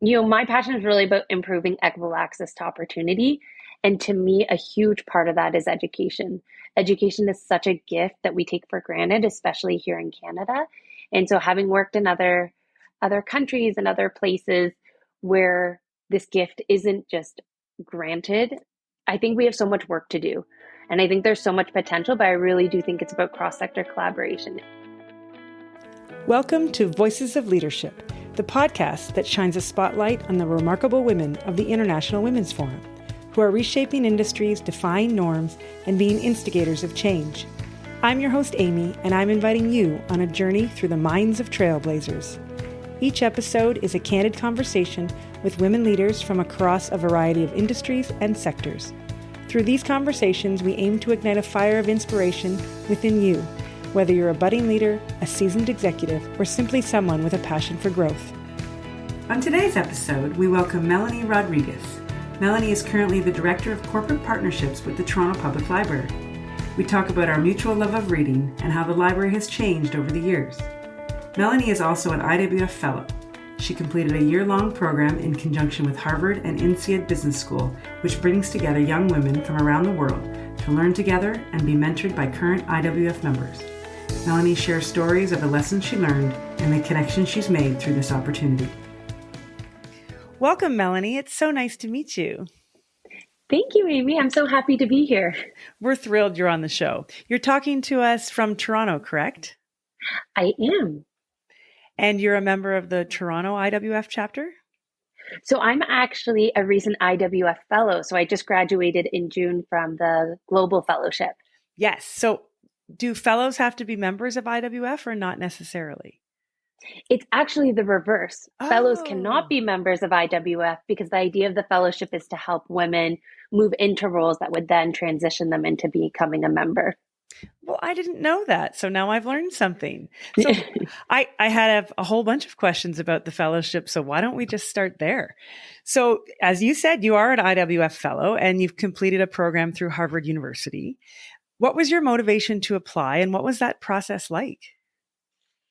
My passion is really about improving equitable access to opportunity. And to me, a huge part of that is education. Education is such a gift that we take for granted, especially here in Canada. And so having worked in other countries and other places where this gift isn't just granted, I think we have so much work to do. And I think there's so much potential, but I really do think it's about cross-sector collaboration. Welcome to Voices of Leadership, the podcast that shines a spotlight on the remarkable women of the International Women's Forum, who are reshaping industries, defying norms, and being instigators of change. I'm your host, Amy, and I'm inviting you on a journey through the minds of trailblazers. Each episode is a candid conversation with women leaders from across a variety of industries and sectors. Through these conversations, we aim to ignite a fire of inspiration within you, whether you're a budding leader, a seasoned executive, or simply someone with a passion for growth. On today's episode, we welcome Melanie Rodriguez. Melanie is currently the Director of Corporate Partnerships with the Toronto Public Library. We talk about our mutual love of reading and how the library has changed over the years. Melanie is also an IWF Fellow. She completed a year-long program in conjunction with Harvard and INSEAD Business School, which brings together young women from around the world to learn together and be mentored by current IWF members. Melanie shares stories of the lessons she learned and the connections she's made through this opportunity. Welcome, Melanie. It's so nice to meet you. Thank you, Amy. I'm so happy to be here. We're thrilled you're on the show. You're talking to us from Toronto, correct? I am. And you're a member of the Toronto IWF chapter? So I'm actually a recent IWF Fellow. So I just graduated in June from the Global Fellowship. Yes. So do fellows have to be members of IWF or not necessarily? It's actually the reverse. Oh. Fellows cannot be members of IWF because the idea of the fellowship is to help women move into roles that would then transition them into becoming a member. Well, I didn't know that. So now I've learned something. So I had a whole bunch of questions about the fellowship. So why don't we just start there? So as you said, you are an IWF Fellow and you've completed a program through Harvard University. What was your motivation to apply and what was that process like?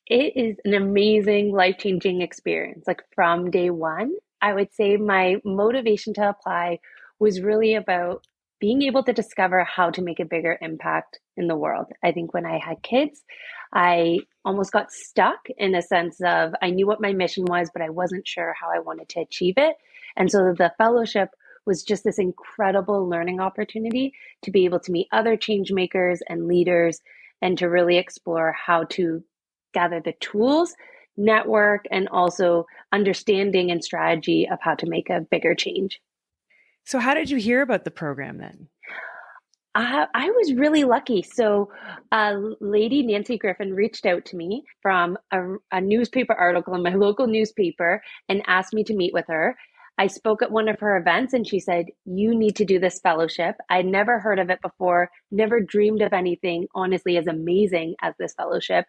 It is an amazing, life-changing experience. Like from day one, I would say my motivation to apply was really about being able to discover how to make a bigger impact in the world. I think when I had kids, I almost got stuck in a sense of I knew what my mission was, but I wasn't sure how I wanted to achieve it. And so the fellowship was just this incredible learning opportunity to be able to meet other change makers and leaders and to really explore how to gather the tools, network, and also understanding and strategy of how to make a bigger change. So how did you hear about the program then? I was really lucky. So lady Nancy Griffin reached out to me from a newspaper article in my local newspaper and asked me to meet with her. I spoke at one of her events and she said, you need to do this fellowship. I'd never heard of it before, never dreamed of anything, honestly, as amazing as this fellowship.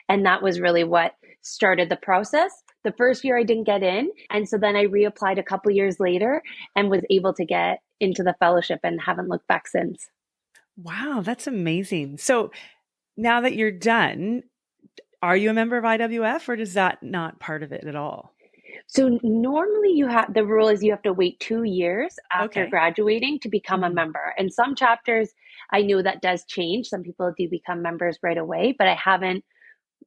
And that was really what started the process. The first year I didn't get in. And so then I reapplied a couple years later and was able to get into the fellowship and haven't looked back since. Wow, that's amazing. So now that you're done, are you a member of IWF or is that not part of it at all? So normally the rule is you have to wait 2 years after graduating to become a member. And some chapters, I know that does change. Some people do become members right away, but I haven't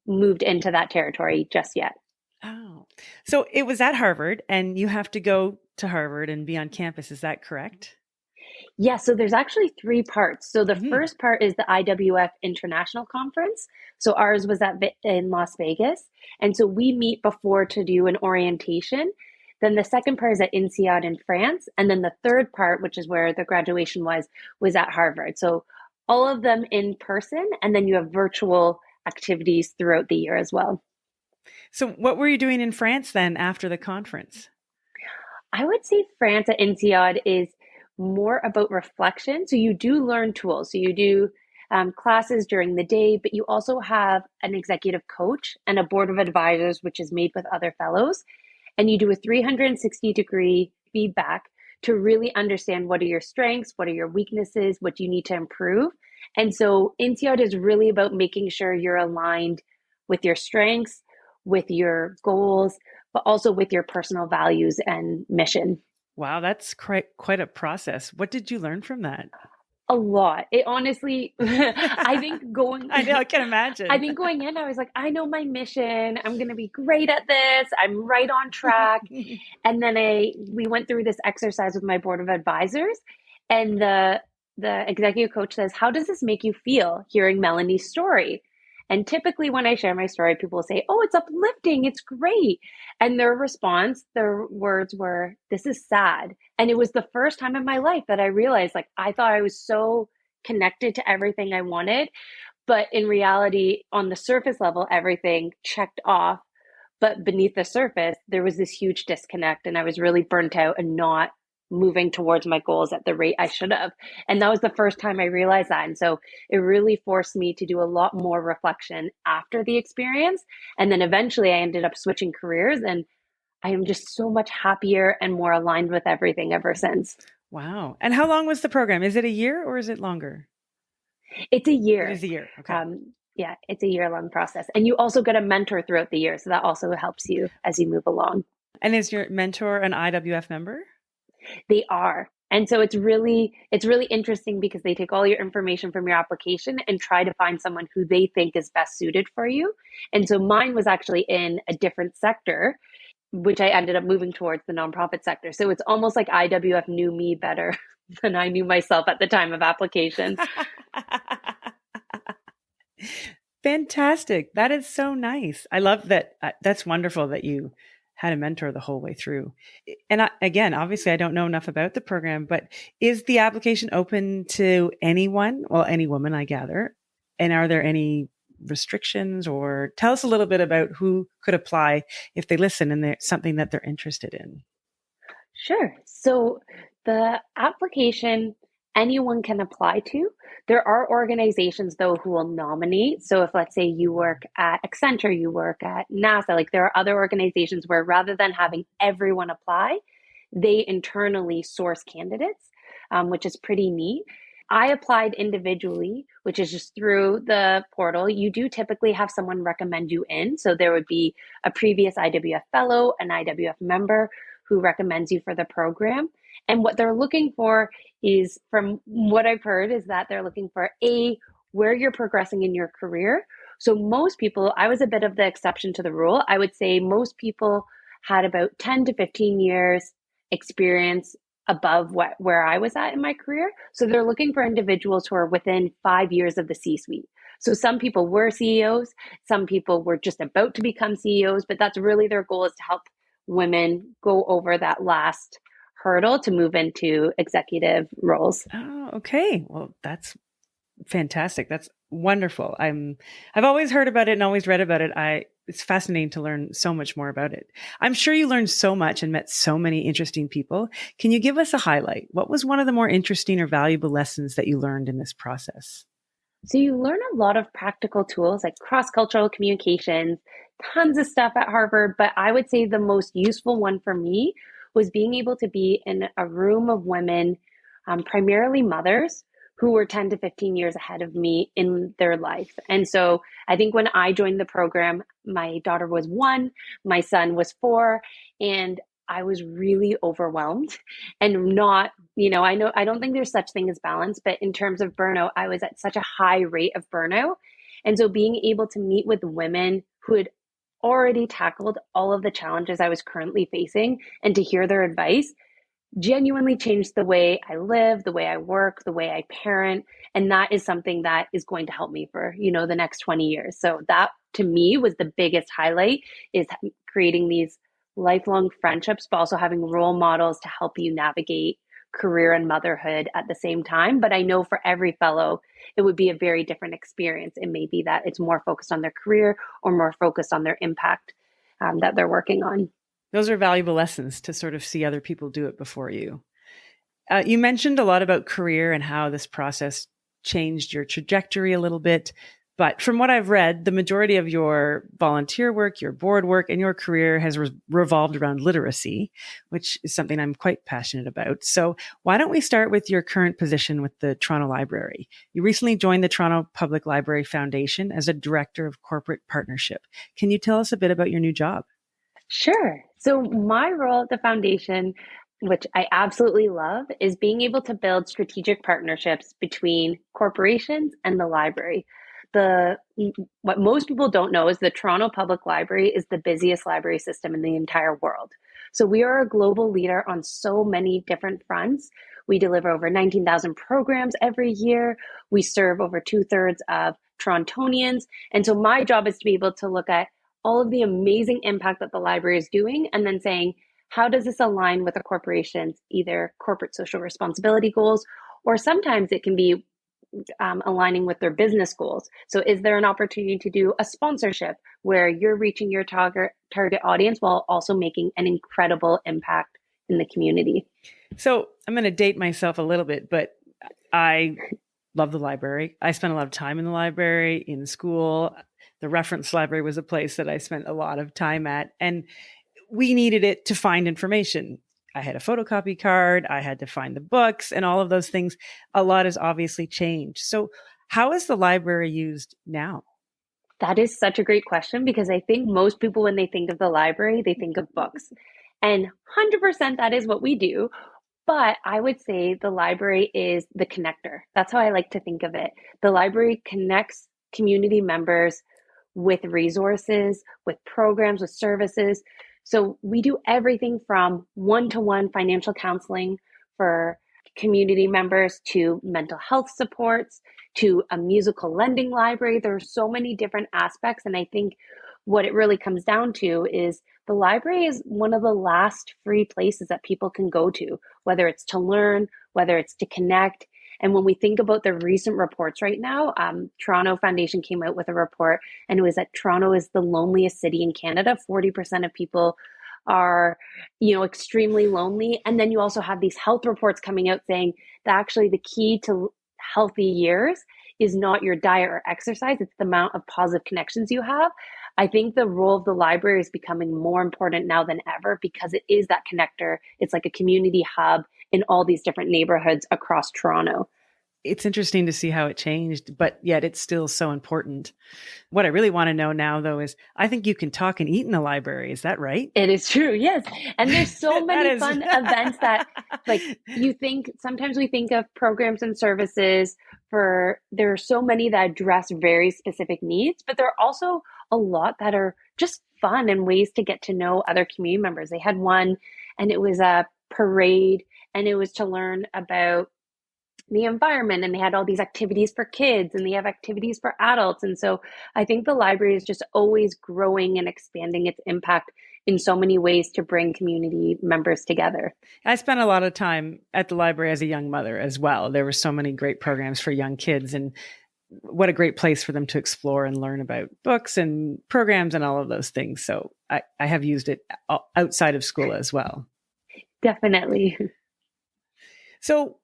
moved into that territory just yet. Oh, so it was at Harvard and you have to go to Harvard and be on campus. Is that correct? Yeah, so there's actually 3 parts. So the first part is the IWF International Conference. So ours was in Las Vegas. And so we meet before to do an orientation. Then the second part is at INSEAD in France. And then the third part, which is where the graduation was at Harvard. So all of them in person, and then you have virtual activities throughout the year as well. So what were you doing in France then after the conference? I would say France at INSEAD is more about reflection. So you do learn tools. So you do classes during the day, but you also have an executive coach and a board of advisors, which is made with other fellows. And you do a 360-degree feedback to really understand what are your strengths, what are your weaknesses, what you need to improve. And so INSEAD is really about making sure you're aligned with your strengths, with your goals, but also with your personal values and mission. Wow, that's quite a process. What did you learn from that? A lot. It honestly, I think going, I know, I can I imagine. think going in, I was like, I know my mission. I'm going to be great at this. I'm right on track. And then we went through this exercise with my board of advisors, and the executive coach says, "How does this make you feel hearing Melanie's story?" And typically when I share my story, people say, "Oh, it's uplifting. It's great." And their response, their words were, "This is sad." And it was the first time in my life that I realized, like, I thought I was so connected to everything I wanted, but in reality, on the surface level, everything checked off. But beneath the surface, there was this huge disconnect, and I was really burnt out and not moving towards my goals at the rate I should have. And that was the first time I realized that. And so it really forced me to do a lot more reflection after the experience. And then eventually I ended up switching careers, and I am just so much happier and more aligned with everything ever since. Wow. And how long was the program? Is it a year or is it longer? It's a It year. is a year. Okay. Yeah, it's a year-long process. And you also get a mentor throughout the year. So that also helps you as you move along. And is your mentor an IWF member? They are. And so it's really interesting because they take all your information from your application and try to find someone who they think is best suited for you. And so mine was actually in a different sector, which I ended up moving towards the nonprofit sector. So it's almost like IWF knew me better than I knew myself at the time of application. Fantastic. That is so nice. I love that. That's wonderful that you had a mentor the whole way through. And again, obviously, I don't know enough about the program, but is the application open to anyone? Well, any woman, I gather. And are there any restrictions, or tell us a little bit about who could apply if they listen and there's something that they're interested in? Sure. So the application anyone can apply to. There are organizations though who will nominate. So if let's say you work at Accenture, you work at NASA, like there are other organizations where rather than having everyone apply, they internally source candidates, which is pretty neat. I applied individually, which is just through the portal. You do typically have someone recommend you in. So there would be a previous IWF fellow, an IWF member who recommends you for the program. And what they're looking for is, from what I've heard, is that they're looking for where you're progressing in your career. So most people, I was a bit of the exception to the rule. I would say most people had about 10 to 15 years experience above where I was at in my career. So they're looking for individuals who are within 5 years of the C-suite. So some people were CEOs, some people were just about to become CEOs, but that's really their goal, is to help women go over that last hurdle to move into executive roles. Oh, okay. Well, that's fantastic. That's wonderful. I've always heard about it and always read about it. It's fascinating to learn so much more about it. I'm sure you learned so much and met so many interesting people. Can you give us a highlight? What was one of the more interesting or valuable lessons that you learned in this process? So you learn a lot of practical tools like cross-cultural communications, tons of stuff at Harvard, but I would say the most useful one for me was being able to be in a room of women, primarily mothers, who were 10 to 15 years ahead of me in their life. And so I think when I joined the program, my daughter was 1, my son was 4, and I was really overwhelmed and not, I don't think there's such thing as balance, but in terms of burnout, I was at such a high rate of burnout. And so being able to meet with women who had already tackled all of the challenges I was currently facing and to hear their advice genuinely changed the way I live, the way I work, the way I parent. And that is something that is going to help me for, the next 20 years. So that to me was the biggest highlight, is creating these lifelong friendships, but also having role models to help you navigate career and motherhood at the same time. But I know for every fellow, it would be a very different experience. It may be that it's more focused on their career or more focused on their impact that they're working on. Those are valuable lessons to sort of see other people do it before you. You mentioned a lot about career and how this process changed your trajectory a little bit. But from what I've read, the majority of your volunteer work, your board work, and your career has revolved around literacy, which is something I'm quite passionate about. So why don't we start with your current position with the Toronto Library? You recently joined the Toronto Public Library Foundation as a Director of Corporate Partnership. Can you tell us a bit about your new job? Sure. So, my role at the foundation, which I absolutely love, is being able to build strategic partnerships between corporations and the library. The what most people don't know is the Toronto Public Library is the busiest library system in the entire world. So we are a global leader on so many different fronts. We deliver over 19,000 programs every year. We serve over two-thirds of Torontonians. And so my job is to be able to look at all of the amazing impact that the library is doing, and then saying, how does this align with a corporation's either corporate social responsibility goals, or sometimes it can be aligning with their business goals. So, is there an opportunity to do a sponsorship where you're reaching your target audience while also making an incredible impact in the community? So I'm going to date myself a little bit, but I love the library. I spent a lot of time in the library, in school. The reference library was a place that I spent a lot of time at, and we needed it to find information. I had a photocopy card. I had to find the books and all of those things. A lot has obviously changed. So how is the library used now? That is such a great question because I think most people, when they think of the library, they think of books. And 100% that is what we do. But I would say the library is the connector. That's how I like to think of it. The library connects community members with resources, with programs, with services. So we do everything from one-to-one financial counseling for community members to mental health supports to a musical lending library. There are so many different aspects. And I think what it really comes down to is the library is one of the last free places that people can go to, whether it's to learn, whether it's to connect. And when we think about the recent reports right now, Toronto Foundation came out with a report, and it was that Toronto is the loneliest city in Canada. 40% of people are, extremely lonely. And then you also have these health reports coming out saying that actually the key to healthy years is not your diet or exercise, it's the amount of positive connections you have. I think the role of the library is becoming more important now than ever because it is that connector. It's like a community hub in all these different neighborhoods across Toronto. It's interesting to see how it changed, but yet it's still so important. What I really want to know now, though, is I think you can talk and eat in the library. Is that right? It is true, yes. And there's so That many is. fun events that, like, you think sometimes we think of programs and services there are so many that address very specific needs, but there are also a lot that are just fun and ways to get to know other community members. They had one, and it was a parade, and it was to learn about the environment, and they had all these activities for kids and they have activities for adults. And so I think the library is just always growing and expanding its impact in so many ways to bring community members together. I spent a lot of time at the library as a young mother as well. There were so many great programs for young kids, and what a great place for them to explore and learn about books and programs and all of those things. So I have used it outside of school as well. Definitely. So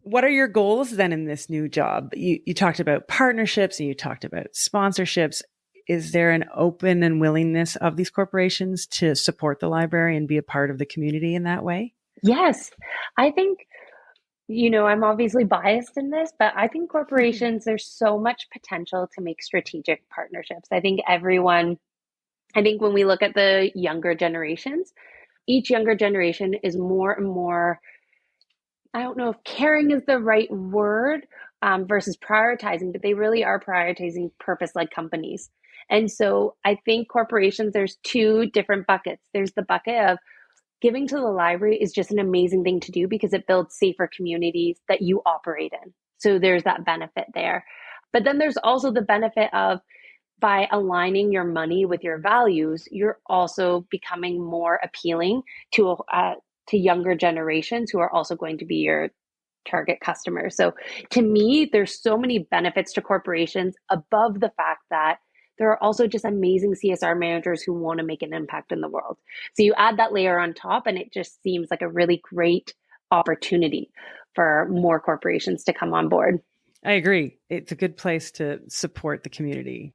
what are your goals then in this new job? You talked about partnerships and you talked about sponsorships. Is there an open and willingness of these corporations to support the library and be a part of the community in that way? Yes. I think, I'm obviously biased in this, but I think corporations, there's so much potential to make strategic partnerships. I think when we look at the younger generations, each younger generation is more and more, I don't know if caring is the right word, versus prioritizing, but they really are prioritizing purpose-led companies. And so I think corporations, there's two different buckets. There's the bucket of giving to the library is just an amazing thing to do because it builds safer communities that you operate in. So there's that benefit there. But then there's also the benefit of by aligning your money with your values, you're also becoming more appealing to younger generations who are also going to be your target customers. So to me, there's so many benefits to corporations above the fact that there are also just amazing CSR managers who want to make an impact in the world. So you add that layer on top, and it just seems like a really great opportunity for more corporations to come on board. I agree. It's a good place to support the community.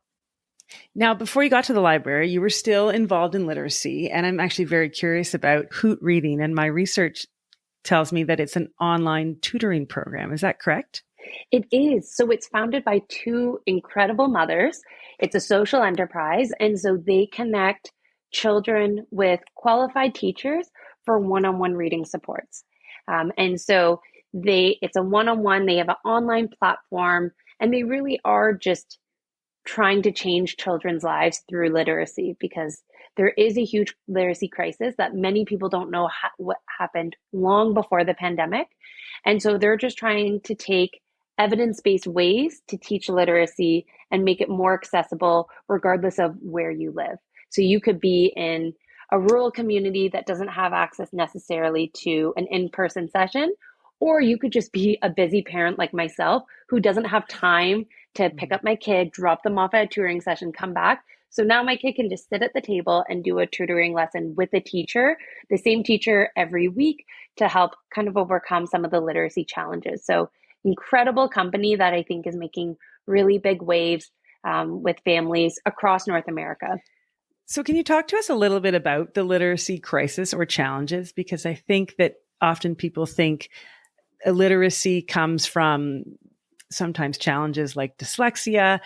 Now, before you got to the library, you were still involved in literacy, and I'm actually very curious about Hoot Reading, and my research tells me that it's an online tutoring program. Is that correct? It is. So it's founded by two incredible mothers. It's a social enterprise, and so they connect children with qualified teachers for one-on-one reading supports. And so it's a one-on-one, they have an online platform, and they really are just trying to change children's lives through literacy, because there is a huge literacy crisis that many people don't know what happened long before the pandemic. And so they're just trying to take evidence-based ways to teach literacy and make it more accessible regardless of where you live. So you could be in a rural community that doesn't have access necessarily to an in-person session, or you could just be a busy parent like myself who doesn't have time to pick up my kid, drop them off at a tutoring session, come back. So now my kid can just sit at the table and do a tutoring lesson with a teacher, the same teacher every week, to help kind of overcome some of the literacy challenges. So incredible company that I think is making really big waves with families across North America. So can you talk to us a little bit about the literacy crisis or challenges? Because I think that often people think illiteracy comes from sometimes challenges like dyslexia,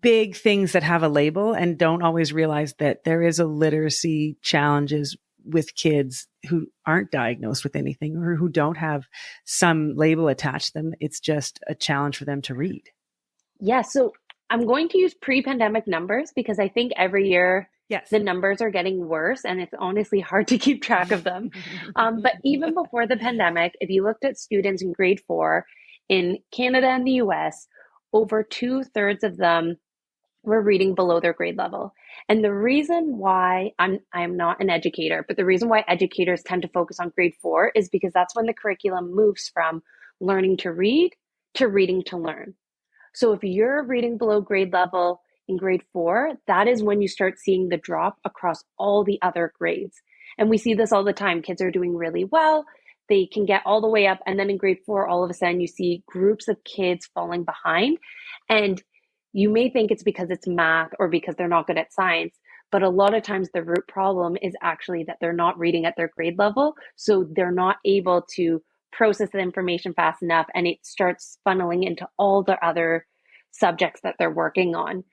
big things that have a label, and don't always realize that there is a literacy challenges with kids who aren't diagnosed with anything or who don't have some label attached to them. It's just a challenge for them to read. Yeah, so I'm going to use pre-pandemic numbers because I think every year the numbers are getting worse and it's honestly hard to keep track of them. But even before the pandemic, if you looked at students in grade 4 in Canada and the US, over 2/3 of them were reading below their grade level. And the reason why I'm not an educator, but the reason why educators tend to focus on grade 4 is because that's when the curriculum moves from learning to read to reading to learn. So if you're reading below grade level in grade 4, that is when you start seeing the drop across all the other grades. And we see this all the time. Kids are doing really well. They can get all the way up. And then in grade 4, all of a sudden you see groups of kids falling behind. And you may think it's because it's math or because they're not good at science. But a lot of times the root problem is actually that they're not reading at their grade level. So they're not able to process the information fast enough, and it starts funneling into all the other subjects that they're working on.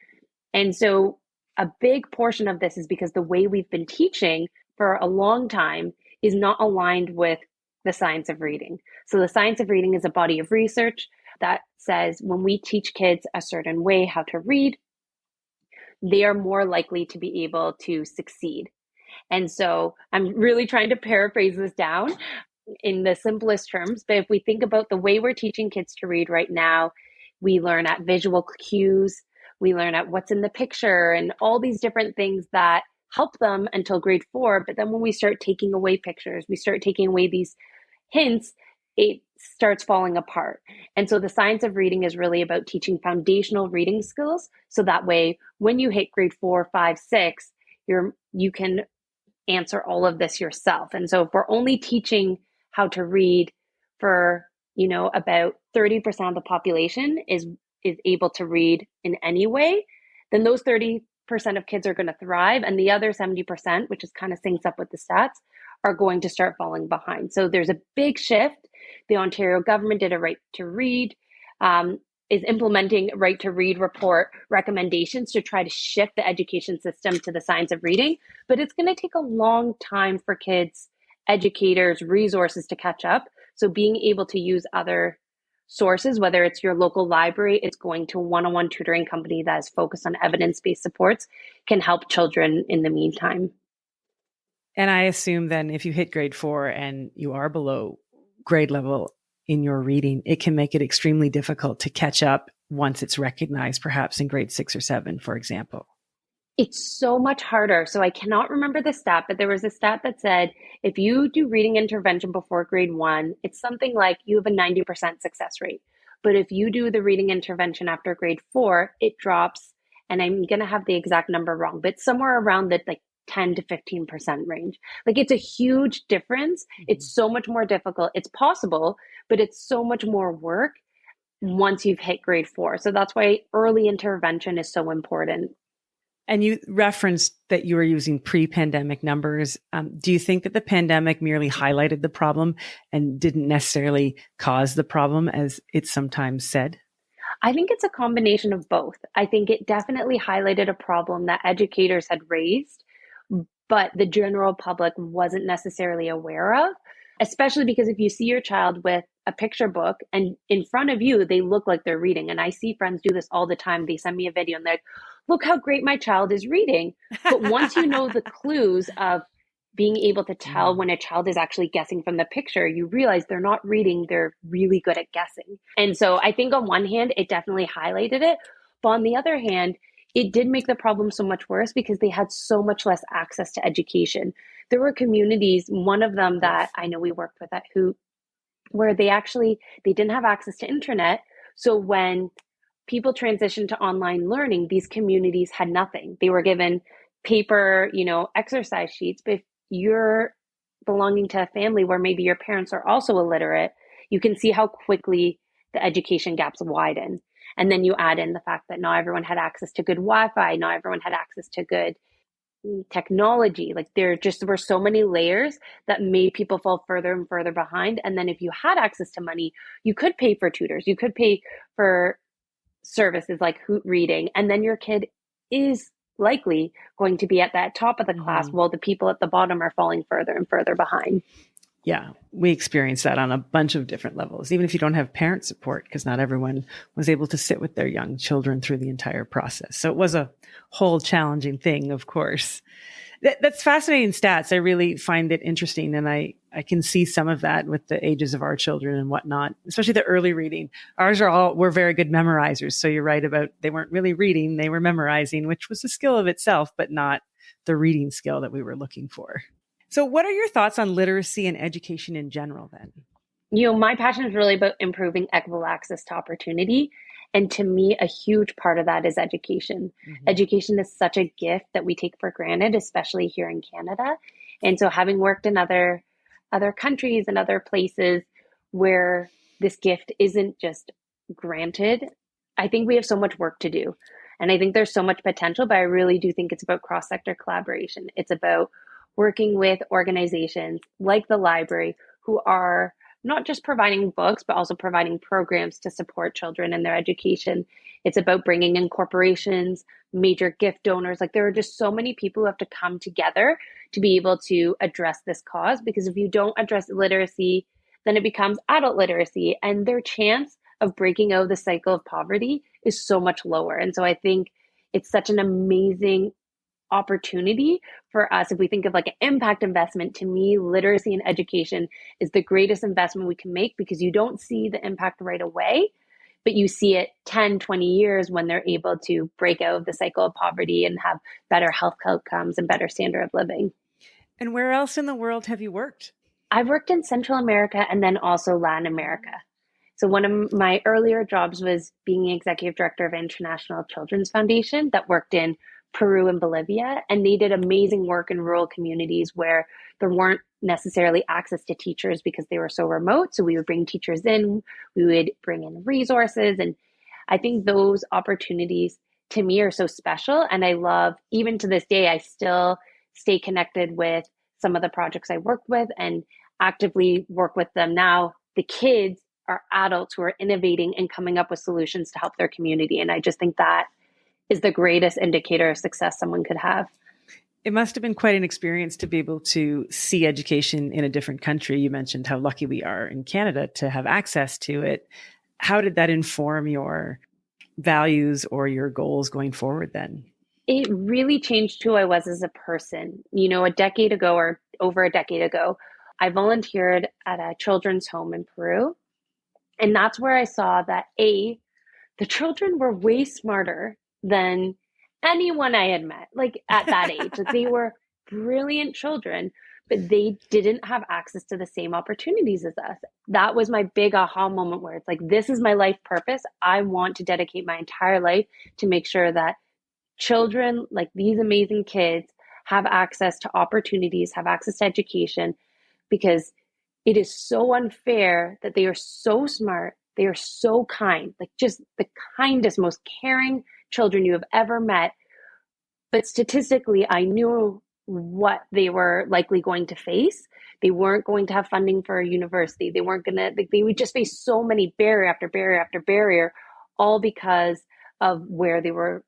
And so a big portion of this is because the way we've been teaching for a long time is not aligned with the science of reading. So the science of reading is a body of research that says when we teach kids a certain way how to read, they are more likely to be able to succeed. And so I'm really trying to paraphrase this down in the simplest terms, but if we think about the way we're teaching kids to read right now, we learn at visual cues, we learn at what's in the picture and all these different things that help them until grade 4. But then when we start taking away pictures, we start taking away these hints, it starts falling apart. And so the science of reading is really about teaching foundational reading skills. So that way, when you hit grade 4, 5, 6, you can answer all of this yourself. And so if we're only teaching how to read for, about 30% of the population is able to read in any way, then those 30% of kids are going to thrive. And the other 70%, which is kind of syncs up with the stats, are going to start falling behind. So there's a big shift. The Ontario government did a right to read, is implementing right to read report recommendations to try to shift the education system to the science of reading. But it's going to take a long time for kids, educators, resources to catch up. So being able to use other sources, whether it's your local library, it's going to a one-on-one tutoring company that is focused on evidence-based supports, can help children in the meantime. And I assume then if you hit grade 4 and you are below grade level in your reading, it can make it extremely difficult to catch up once it's recognized, perhaps in grade 6 or 7, for example. It's so much harder. So I cannot remember the stat, but there was a stat that said if you do reading intervention before grade 1, it's something like you have a 90% success rate. But if you do the reading intervention after grade 4, it drops, and I'm going to have the exact number wrong, but somewhere around the 10 to 15% range. It's a huge difference. It's so much more difficult. It's possible, but it's so much more work once you've hit grade 4. So that's why early intervention is so important. And you referenced that you were using pre-pandemic numbers. Do you think that the pandemic merely highlighted the problem and didn't necessarily cause the problem, as it's sometimes said? I think it's a combination of both. I think it definitely highlighted a problem that educators had raised, but the general public wasn't necessarily aware of, especially because if you see your child with a picture book and in front of you, they look like they're reading. And I see friends do this all the time. They send me a video and they're like, look how great my child is reading. But once you know the clues of being able to tell when a child is actually guessing from the picture, you realize they're not reading, they're really good at guessing. And so I think on one hand, it definitely highlighted it. But on the other hand, it did make the problem so much worse because they had so much less access to education. There were communities, one of them that I know we worked with at Hoot, where they didn't have access to internet. So when people transitioned to online learning, these communities had nothing. They were given paper, exercise sheets. But if you're belonging to a family where maybe your parents are also illiterate, you can see how quickly the education gaps widen. And then you add in the fact that not everyone had access to good Wi-Fi, not everyone had access to good technology. Like there just were so many layers that made people fall further and further behind. And then if you had access to money, you could pay for tutors, you could pay for services like Hoot Reading, and then your kid is likely going to be at that top of the class while the people at the bottom are falling further and further behind. Yeah, we experienced that on a bunch of different levels, even if you don't have parent support, because not everyone was able to sit with their young children through the entire process. So it was a whole challenging thing, of course. That's fascinating stats. I really find it interesting. And I can see some of that with the ages of our children and whatnot, especially the early reading. Ours were very good memorizers. So you're right about they weren't really reading, they were memorizing, which was a skill of itself, but not the reading skill that we were looking for. So what are your thoughts on literacy and education in general then? My passion is really about improving equitable access to opportunity. And to me, a huge part of that is education. Education is such a gift that we take for granted, especially here in Canada. And so having worked in other countries and other places where this gift isn't just granted, I think we have so much work to do. And I think there's so much potential, but I really do think it's about cross-sector collaboration. It's about working with organizations like the library who are not just providing books, but also providing programs to support children in their education. It's about bringing in corporations, major gift donors. Like there are just so many people who have to come together to be able to address this cause, because if you don't address literacy, then it becomes adult literacy, and their chance of breaking out of the cycle of poverty is so much lower. And so I think it's such an amazing opportunity for us. If we think of like an impact investment, to me, literacy and education is the greatest investment we can make, because you don't see the impact right away, but you see it 10, 20 years when they're able to break out of the cycle of poverty and have better health outcomes and better standard of living. And where else in the world have you worked? I've worked in Central America and then also Latin America. So one of my earlier jobs was being executive director of International Children's Foundation that worked in Peru and Bolivia, and they did amazing work in rural communities where there weren't necessarily access to teachers because they were so remote. So we would bring teachers in, we would bring in resources, and I think those opportunities to me are so special. And I love, even to this day, I still stay connected with some of the projects I worked with and actively work with them now. The kids are adults who are innovating and coming up with solutions to help their community. And I just think that is the greatest indicator of success someone could have. It must have been quite an experience to be able to see education in a different country. You mentioned how lucky we are in Canada to have access to it. How did that inform your values or your goals going forward then? It really changed who I was as a person. A decade ago or over a decade ago, I volunteered at a children's home in Peru. And that's where I saw that the children were way smarter than anyone I had met, like at that age. Like they were brilliant children, but they didn't have access to the same opportunities as us. That was my big aha moment where it's like, this is my life purpose. I want to dedicate my entire life to make sure that children like these amazing kids have access to opportunities, have access to education, because it is so unfair that they are so smart, they are so kind, like just the kindest, most caring children you have ever met. But statistically, I knew what they were likely going to face. They weren't going to have funding for a university. They weren't going to, they would just face so many barrier after barrier after barrier, all because of where they were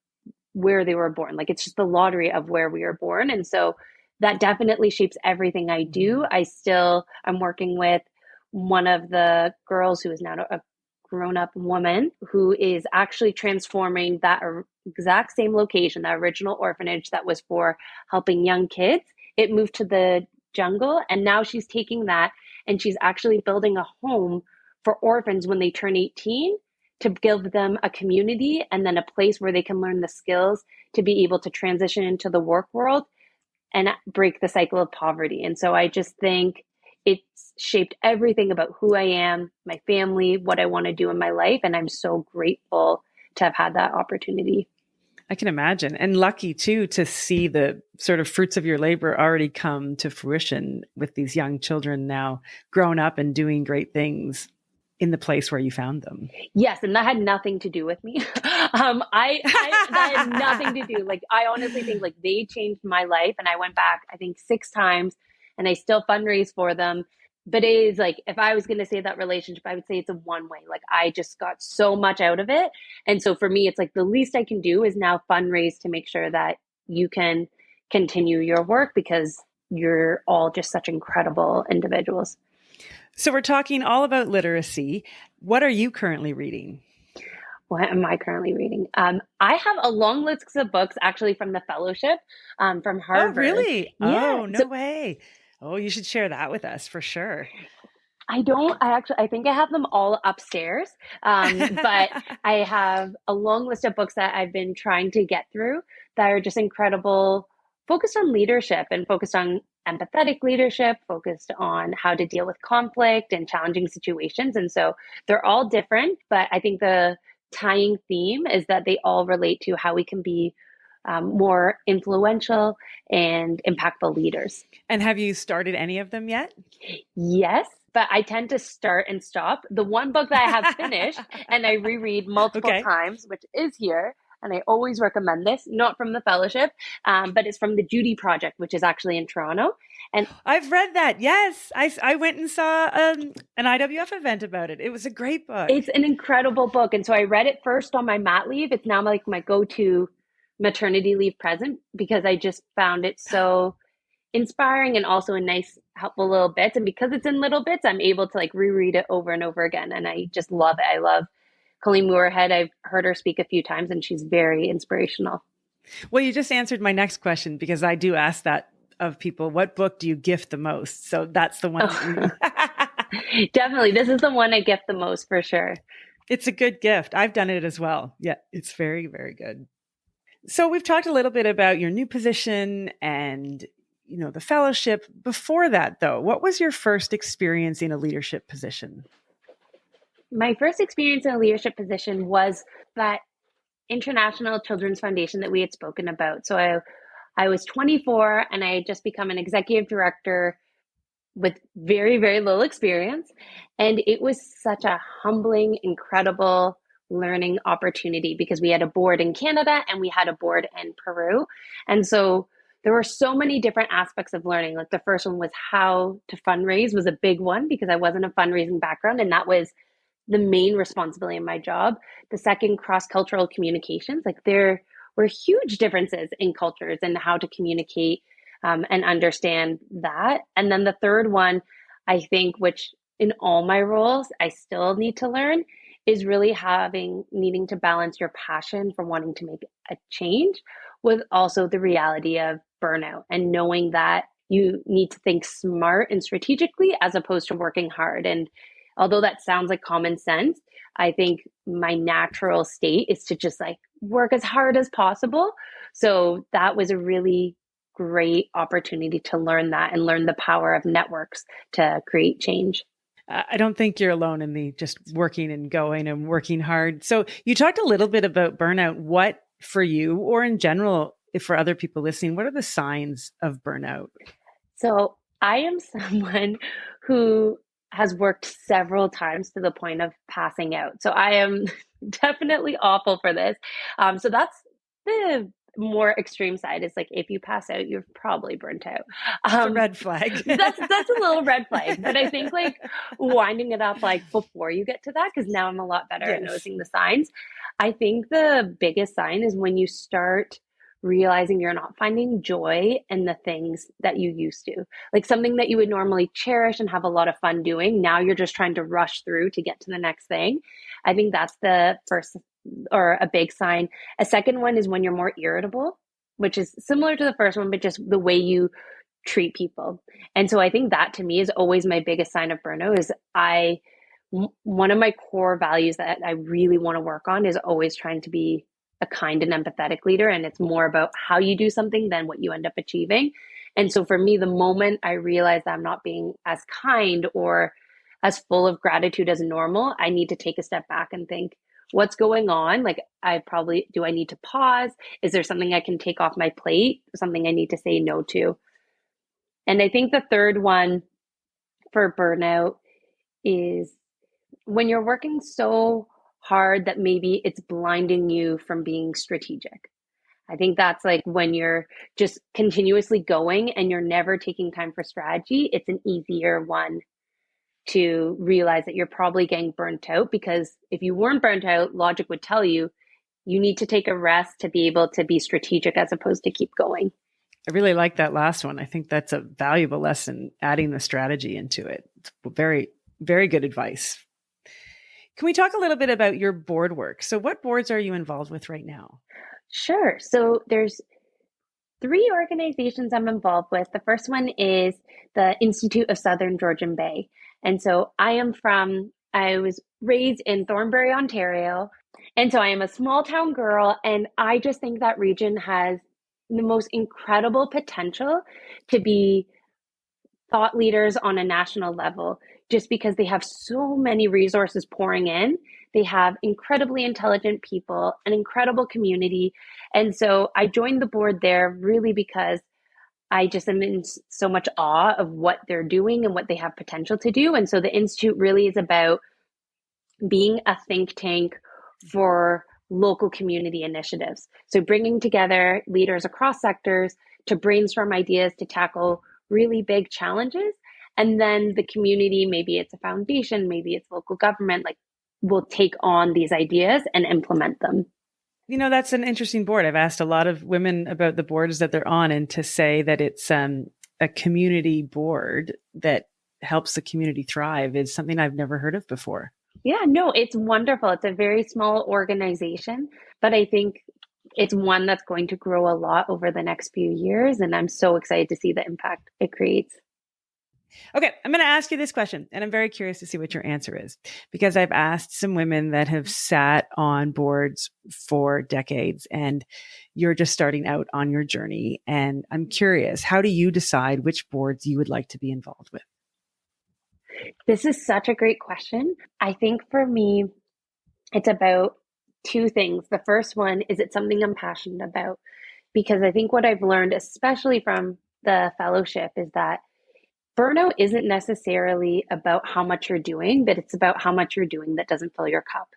born. Like it's just the lottery of where we are born. And so that definitely shapes everything I do. I'm working with one of the girls who is now a grown up woman who is actually transforming that exact same location, the original orphanage that was for helping young kids. It moved to the jungle, and now she's taking that and she's actually building a home for orphans when they turn 18 to give them a community and then a place where they can learn the skills to be able to transition into the work world and break the cycle of poverty. And so I just think it's shaped everything about who I am, my family, what I want to do in my life. And I'm so grateful to have had that opportunity. I can imagine. And lucky too to see the sort of fruits of your labor already come to fruition with these young children now grown up and doing great things in the place where you found them. Yes, and that had nothing to do with me. That had nothing to do. Like, I honestly think like they changed my life, and I went back, I think 6 times, and I still fundraise for them. But it is like, if I was going to say that relationship, I would say it's a one way. Like, I just got so much out of it. And so for me, it's like the least I can do is now fundraise to make sure that you can continue your work because you're all just such incredible individuals. So we're talking all about literacy. What are you currently reading? What am I currently reading? I have a long list of books actually from the fellowship from Harvard. Oh, really? Yeah. Oh, no way. Oh, you should share that with us for sure. I think I have them all upstairs. But I have a long list of books that I've been trying to get through that are just incredible, focused on leadership and focused on empathetic leadership, focused on how to deal with conflict and challenging situations. And so they're all different, but I think the tying theme is that they all relate to how we can be more influential and impactful leaders. And have you started any of them yet? Yes, but I tend to start and stop. The one book that I have finished and I reread multiple times, which is here, and I always recommend this, not from the fellowship, but it's from the Judy Project, which is actually in Toronto. And I've read that. Yes. I went and saw an IWF event about it. It was a great book. It's an incredible book. And so I read it first on my mat leave. It's now like my go-to maternity leave present because I just found it so inspiring and also a nice, helpful little bits. And because it's in little bits, I'm able to like reread it over and over again. And I just love it. I love Colleen Moorhead. I've heard her speak a few times and she's very inspirational. Well, you just answered my next question because I do ask that of people. What book do you gift the most? So that's the one. Definitely. This is the one I gift the most for sure. It's a good gift. I've done it as well. Yeah, it's very, very good. So we've talked a little bit about your new position and, you know, the fellowship. Before that, though, what was your first experience in a leadership position? My first experience in a leadership position was that International Children's Foundation that we had spoken about. So I was 24 and I had just become an executive director with very, very little experience. And it was such a humbling, incredible learning opportunity because we had a board in Canada and we had a board in Peru. And so there were so many different aspects of learning. Like the first one was how to fundraise was a big one because I wasn't a fundraising background and that was the main responsibility of my job. The second, cross-cultural communications. Like there were huge differences in cultures and how to communicate and understand that. And then the third one, I think, which in all my roles, I still need to learn, is really needing to balance your passion for wanting to make a change with also the reality of burnout and knowing that you need to think smart and strategically as opposed to working hard. And although that sounds like common sense, I think my natural state is to just like work as hard as possible. So that was a really great opportunity to learn that and learn the power of networks to create change. I don't think you're alone in the just working and going and working hard. So you talked a little bit about burnout. What for you or in general, if for other people listening, what are the signs of burnout? So I am someone who has worked several times to the point of passing out. So I am definitely awful for this. So that's the more extreme side is like, if you pass out, you're probably burnt out. That's a red flag. that's a little red flag, but I think like winding it up like before you get to that, because now I'm a lot better at noticing the signs. I think the biggest sign is when you start realizing you're not finding joy in the things that you used to. Like something that you would normally cherish and have a lot of fun doing, now you're just trying to rush through to get to the next thing. I think that's the first or a big sign. A second one is when you're more irritable, which is similar to the first one, but just the way you treat people. And so I think that to me is always my biggest sign of burnout is one of my core values that I really want to work on is always trying to be a kind and empathetic leader. And it's more about how you do something than what you end up achieving. And so for me, the moment I realize that I'm not being as kind or as full of gratitude as normal, I need to take a step back and think, what's going on? Like, do I need to pause? Is there something I can take off my plate? Something I need to say no to? And I think the third one for burnout is when you're working so hard that maybe it's blinding you from being strategic. I think that's like when you're just continuously going and you're never taking time for strategy, it's an easier one to realize that you're probably getting burnt out, because if you weren't burnt out, logic would tell you you need to take a rest to be able to be strategic as opposed to keep going. I really like that last one. I think that's a valuable lesson, adding the strategy into it. It's very, very good advice. Can we talk a little bit about your board work? So what boards are you involved with right now? Sure. So there's 3 organizations I'm involved with. The first one is the Institute of Southern Georgian Bay. And so I was raised in Thornbury, Ontario. And so I am a small town girl. And I just think that region has the most incredible potential to be thought leaders on a national level, just because they have so many resources pouring in. They have incredibly intelligent people, an incredible community. And so I joined the board there really because I just am in so much awe of what they're doing and what they have potential to do. And so the Institute really is about being a think tank for local community initiatives. So bringing together leaders across sectors to brainstorm ideas to tackle really big challenges. And then the community, maybe it's a foundation, maybe it's local government, like will take on these ideas and implement them. You know, that's an interesting board. I've asked a lot of women about the boards that they're on, and to say that it's a community board that helps the community thrive is something I've never heard of before. Yeah, no, it's wonderful. It's a very small organization, but I think it's one that's going to grow a lot over the next few years. And I'm so excited to see the impact it creates. Okay, I'm going to ask you this question, and I'm very curious to see what your answer is, because I've asked some women that have sat on boards for decades, and you're just starting out on your journey. And I'm curious, how do you decide which boards you would like to be involved with? This is such a great question. I think for me, it's about 2 things. The first one is it's something I'm passionate about, because I think what I've learned, especially from the fellowship, is that burnout isn't necessarily about how much you're doing, but it's about how much you're doing that doesn't fill your cup.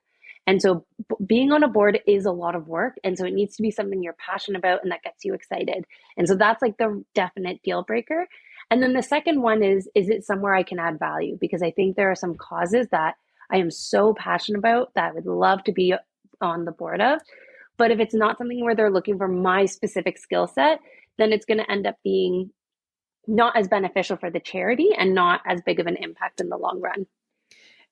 And so being on a board is a lot of work. And so it needs to be something you're passionate about and that gets you excited. And so that's like the definite deal breaker. And then the second one is it somewhere I can add value? Because I think there are some causes that I am so passionate about that I would love to be on the board of. But if it's not something where they're looking for my specific skill set, then it's going to end up being not as beneficial for the charity and not as big of an impact in the long run.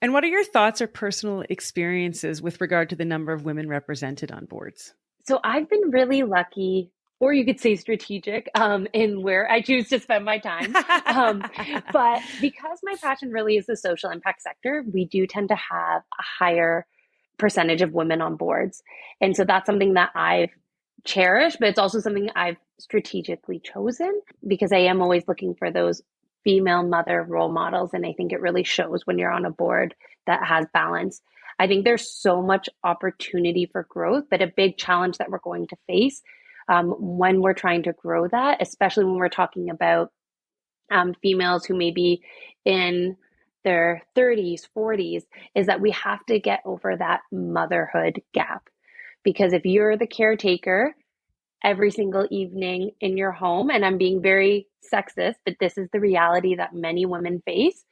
And what are your thoughts or personal experiences with regard to the number of women represented on boards? So I've been really lucky, or you could say strategic, in where I choose to spend my time. But because my passion really is the social impact sector, we do tend to have a higher percentage of women on boards. And so that's something that I've cherished, but it's also something I've strategically chosen, because I am always looking for those female mother role models. And I think it really shows when you're on a board that has balance. I think there's so much opportunity for growth, but a big challenge that we're going to face when we're trying to grow that, especially when we're talking about females who may be in their 30s, 40s, is that we have to get over that motherhood gap. Because if you're the caretaker every single evening in your home, and I'm being very sexist, but this is the reality that many women face,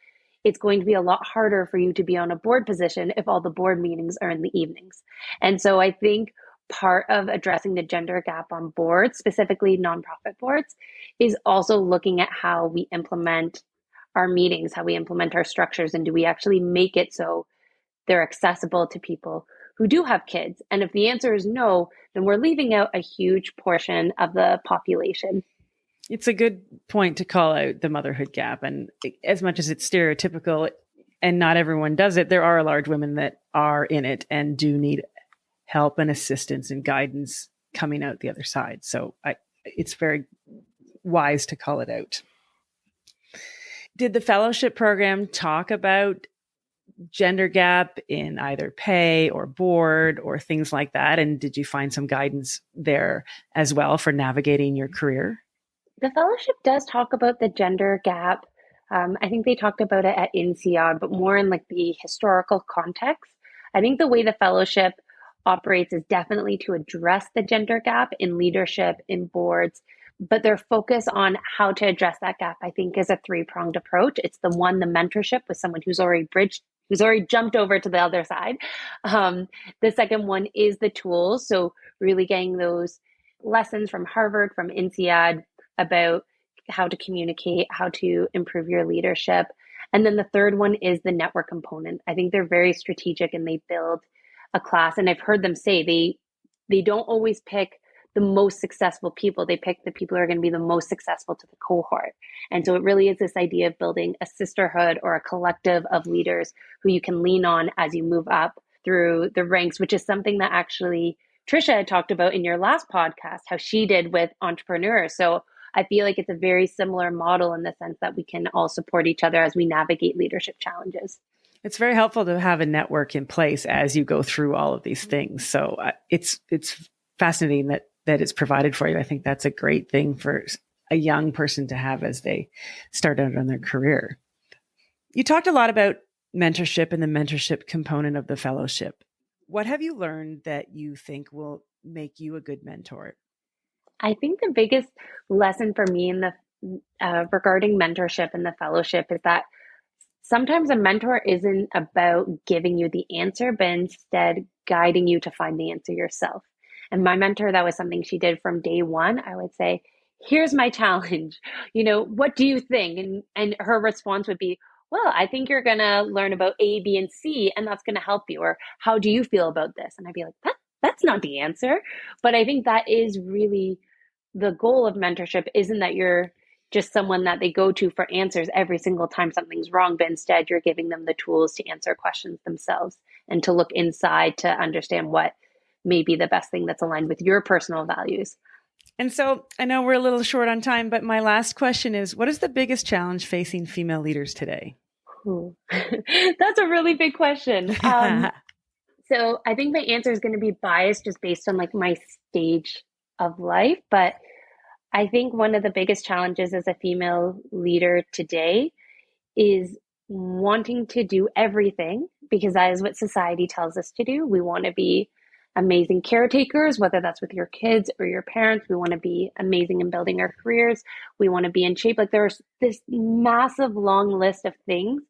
it's going to be a lot harder for you to be on a board position if all the board meetings are in the evenings. And so I think part of addressing the gender gap on boards, specifically nonprofit boards, is also looking at how we implement our meetings, how we implement our structures, and do we actually make it so they're accessible to people who do have kids? And if the answer is no, then we're leaving out a huge portion of the population. It's a good point to call out the motherhood gap. And as much as it's stereotypical and not everyone does it, there are large women that are in it and do need help and assistance and guidance coming out the other side. So it's very wise to call it out. Did the fellowship program talk about gender gap in either pay or board or things like that? And did you find some guidance there as well for navigating your career? The fellowship does talk about the gender gap. I think they talked about it at INSEAD, but more in like the historical context. I think the way the fellowship operates is definitely to address the gender gap in leadership, in boards, but their focus on how to address that gap, I think, is a three-pronged approach. It's the mentorship with someone who's already jumped over to the other side. The second one is the tools. So really getting those lessons from Harvard, from INSEAD, about how to communicate, how to improve your leadership. And then the third one is the network component. I think they're very strategic and they build a class. And I've heard them say they don't always pick the most successful people. They pick the people who are going to be the most successful to the cohort. And so it really is this idea of building a sisterhood or a collective of leaders who you can lean on as you move up through the ranks, which is something that actually Trisha had talked about in your last podcast, how she did with entrepreneurs. So I feel like it's a very similar model in the sense that we can all support each other as we navigate leadership challenges. It's very helpful to have a network in place as you go through all of these things. So it's fascinating that it's provided for you. I think that's a great thing for a young person to have as they start out on their career. You talked a lot about mentorship and the mentorship component of the fellowship. What have you learned that you think will make you a good mentor? I think the biggest lesson for me in the regarding mentorship and the fellowship is that sometimes a mentor isn't about giving you the answer, but instead guiding you to find the answer yourself. And my mentor, that was something she did from day one. I would say, here's my challenge. What do you think? And her response would be, well, I think you're going to learn about A, B, and C, and that's going to help you. Or how do you feel about this? And I'd be like, that's not the answer. But I think that is really the goal of mentorship, isn't that you're just someone that they go to for answers every single time something's wrong, but instead you're giving them the tools to answer questions themselves and to look inside to understand what may be the best thing that's aligned with your personal values. And so I know we're a little short on time, but my last question is, what is the biggest challenge facing female leaders today? That's a really big question. So I think my answer is going to be biased just based on like my stage of life. But I think one of the biggest challenges as a female leader today is wanting to do everything, because that is what society tells us to do. We want to be amazing caretakers, whether that's with your kids or your parents. We want to be amazing in building our careers. We want to be in shape. Like there's this massive long list of things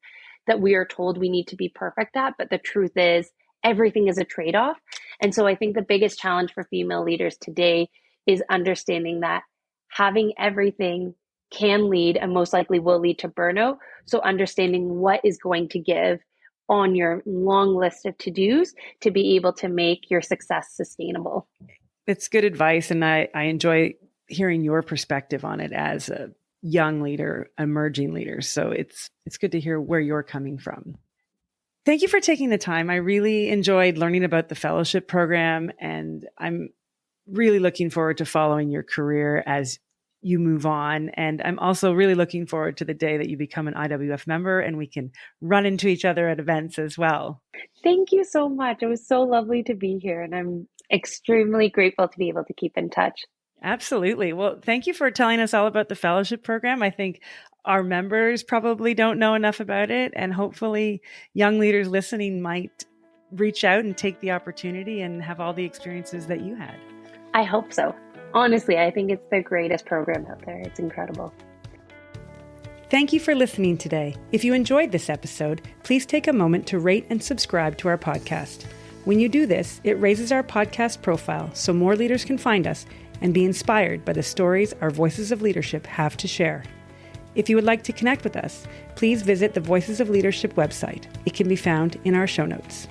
that we are told we need to be perfect at. But the truth is everything is a trade-off. And so I think the biggest challenge for female leaders today is understanding that having everything can lead and most likely will lead to burnout. So understanding what is going to give on your long list of to-dos to be able to make your success sustainable. It's good advice. And I enjoy hearing your perspective on it as a young leader, emerging leader. So it's good to hear where you're coming from. Thank you for taking the time. I really enjoyed learning about the fellowship program, and I'm really looking forward to following your career as you move on. And I'm also really looking forward to the day that you become an IWF member and we can run into each other at events as well. Thank you so much. It was so lovely to be here, and I'm extremely grateful to be able to keep in touch. Absolutely. Well, thank you for telling us all about the fellowship program. I think our members probably don't know enough about it, and hopefully young leaders listening might reach out and take the opportunity and have all the experiences that you had. I hope so. Honestly, I think it's the greatest program out there. It's incredible. Thank you for listening today. If you enjoyed this episode, please take a moment to rate and subscribe to our podcast. When you do this, it raises our podcast profile so more leaders can find us and be inspired by the stories our Voices of Leadership have to share. If you would like to connect with us, please visit the Voices of Leadership website. It can be found in our show notes.